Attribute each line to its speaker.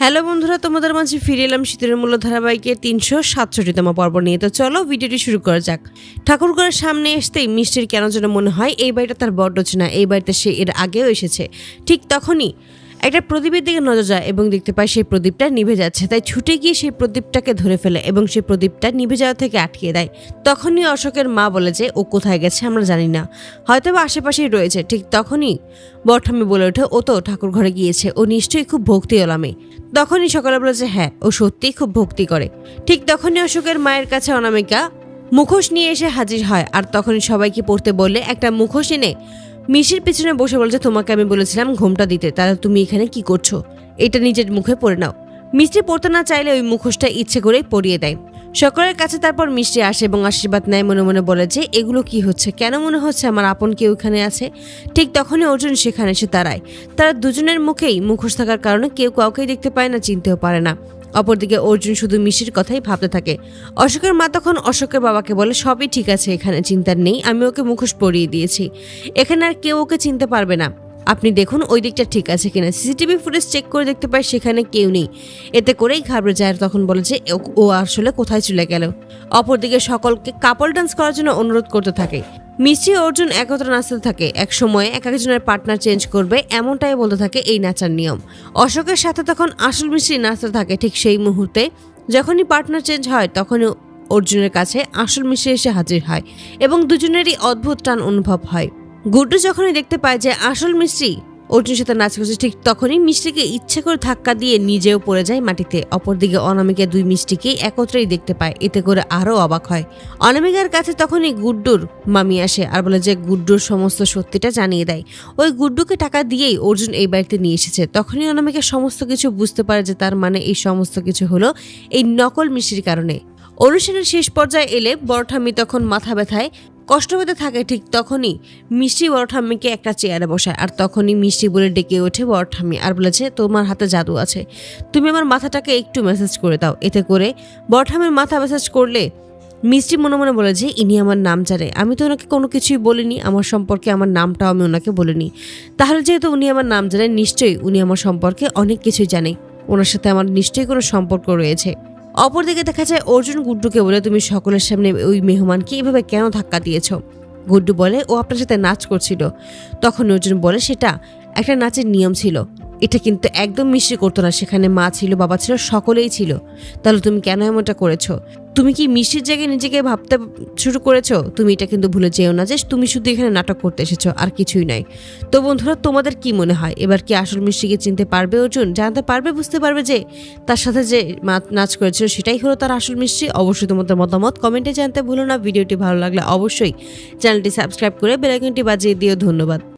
Speaker 1: Hello বন্ধুরা, তোমাদের মাঝে ফিরে এলাম শীতের মূল্য ধারাবাহিকের 367তম পর্ব নিয়ে। তো চলো ভিডিওটি শুরু করা যাক। ঠাকুরঘরের সামনে আসতেই মিষ্টির কেন যেন মনে হয় এই বাড়িটা তার বড্ড চেনা, এই বাড়িতে সে এর আগেও এসেছে। ঠিক তখনই একটা প্রদীপের দিকে নজর যায় এবং দেখতে পায় সেই প্রদীপটা নিভে যাচ্ছে। তাই ছুটে গিয়ে সেই প্রদীপটাকে ধরে ফেলে এবং সেই প্রদীপটা নিভে যাওয়া থেকে আটকিয়ে দেয়। তখনই অশোকের মা বলে যে ও কোথায় গেছে আমরা জানি না, হয়তো বা আশেপাশেই রয়েছে। ঠিক তখনই বরঠাম্মি বলে ওঠে ও তো ঠাকুর ঘরে গিয়েছে, ও নিশ্চয়ই খুব ভক্তি ওলামে। তখনই সকালে বলে যে হ্যাঁ, ও সত্যিই খুব ভক্তি করে। ঠিক তখনই অশোকের মায়ের কাছে অনামিকা মুখোশ নিয়ে এসে হাজির হয়, আর তখনই সবাইকে পড়তে বললে একটা মুখোশ এনে মিষ্টির পিছনে বসে বলছে তোমাকে আমি বলেছিলাম ঘোমটা দিতে, তাহলে তুমি এখানে কি করছো, এটা নিজের মুখে পরে নাও। মিষ্টি পড়তে না চাইলে ওই মুখোশটা ইচ্ছে করে পরিয়ে দেয় সকলের কাছে। তারপর মিষ্টি আসে এবং আশীর্বাদ নেয়, মনে মনে বলে যে এগুলো কি হচ্ছে, কেন মনে হচ্ছে আমার আপন কেউ এখানে আছে। ঠিক তখনই অর্জুন সেখানে এসে দাঁড়ায়। তারা দুজনের মুখেই মুখোশ থাকার কারণে কেউ কাউকেই দেখতে পায় না, চিনতেও পারে না। অপরদিকে অর্জুন শুধু মিষ্টির কথাই ভাবতে থাকে। অশোকের মা তখন অশোকের বাবাকে বলে সবই ঠিক আছে, এখানে চিন্তার নেই, আমি ওকে মুখোশ পরিয়ে দিয়েছি, এখানে আর কেউ ওকে চিনতে পারবে না। আপনি দেখুন ওই দিকটা ঠিক আছে কিনা। সিসিটিভি ফুটেজ চেক করে দেখতে পায় সেখানে কেউ নেই। এতে করেই ঘাবড়ে যায়, তখন বলে যে ও আসলে কোথায় চলে গেল। অপরদিকে সকলকে কাপল ডান্স করার জন্য অনুরোধ করতে থাকে। মিষ্টি অর্জুন একত্র নাচতে থাকে, এক সময় এক একজনের পার্টনার চেঞ্জ করবে এমনটাই বলতে থাকে এই নাচার নিয়ম। অশোকের সাথে তখন আসল মিষ্টি নাচতে থাকে। ঠিক সেই মুহূর্তে যখনই পার্টনার চেঞ্জ হয় তখনই অর্জুনের কাছে আসল মিষ্টি এসে হাজির হয় এবং দুজনেরই অদ্ভুত টান অনুভব হয়। গুড্ডু যখনই দেখতে পায় যে আসল মিষ্টি অর্জুনের সাথে নাচ করছে, ঠিক তখনই মিষ্টিকে ইচ্ছে করে ধাক্কা দিয়ে নিজেও পড়ে যায় মাটিতে। অপরদিকে অনামিকা দুই মিষ্টিকেই একত্রেই দেখতে পায়, এতে করে আরও অবাক হয়। অনামিকার কাছে তখনই গুড্ডুর মামি আসে আর বলে যে গুড্ডুর সমস্ত সত্যিটা জানিয়ে দেয়। ওই গুড্ডুকে টাকা দিয়েই অর্জুন এই বাড়িতে নিয়ে এসেছে। তখনই অনামিকা সমস্ত কিছু বুঝতে পারে যে তার মানে এই সমস্ত কিছু হলো এই নকল মিষ্টির কারণে। অনুষ্ঠানের শেষ পর্যায়ে এলে বড় ঠাম্মি তখন মাথা ব্যথায় কষ্ট পেতে থাকে। ঠিক তখনই মিষ্টি বড় ঠাম্মিকে একটা চেয়ারে বসায়, আর তখনই মিষ্টি বলে ডেকে ওঠে বড় ঠাম্মি আর বলেছে তোমার হাতে জাদু আছে, তুমি আমার মাথাটাকে একটু ম্যাসাজ করে দাও। এতে করে বড় ঠাম্মির মাথা ম্যাসাজ করলে মিষ্টি মনে মনে বলে যে ইনি আমার নাম জানে, আমি তো ওনাকে কোনো কিছুই বলিনি, আমার সম্পর্কে আমার নামটাও আমি ওনাকে বলিনি। তাহলে যেহেতু উনি আমার নাম জানেন, নিশ্চয়ই উনি আমার সম্পর্কে অনেক কিছুই জানে, ওনার সাথে আমার নিশ্চয়ই কোনো সম্পর্ক রয়েছে। অপরদিকে দেখা যায় অর্জুন গুড্ডুকে বলে তুমি সকলের সামনে ওই মেহমানকে এভাবে কেন ধাক্কা দিয়েছ। গুড্ডু বলে ও আপনার সাথে নাচ করছিল। তখন অর্জুন বলে সেটা একটা নাচের নিয়ম ছিল, এটা কিন্তু একদম মিষ্টি করতো না, সেখানে মা ছিল, বাবা ছিল, সকলেই ছিল। তাহলে তুমি কেন এমনটা করেছো? তুমি কি মিষ্টির জায়গায় নিজেকে ভাবতে শুরু করেছো? তুমি এটা কিন্তু ভুলে যেও না যে তুমি শুধু এখানে নাটক করতে এসেছো, আর কিছুই নাই। তো বন্ধুরা, তোমাদের কি মনে হয় এবার কি আসল মিষ্টিকে চিনতে পারবে অর্জুন? জানতে পারবে, বুঝতে পারবে যে তার সাথে যে নাচ করেছিল সেটাই হলো তার আসল মিষ্টি? অবশ্যই তোমাদের মতামত কমেন্টে জানতে ভুলো না। ভিডিওটি ভালো লাগলে অবশ্যই চ্যানেলটি সাবস্ক্রাইব করে বেল আইকনটি বাজিয়ে দিও। ধন্যবাদ।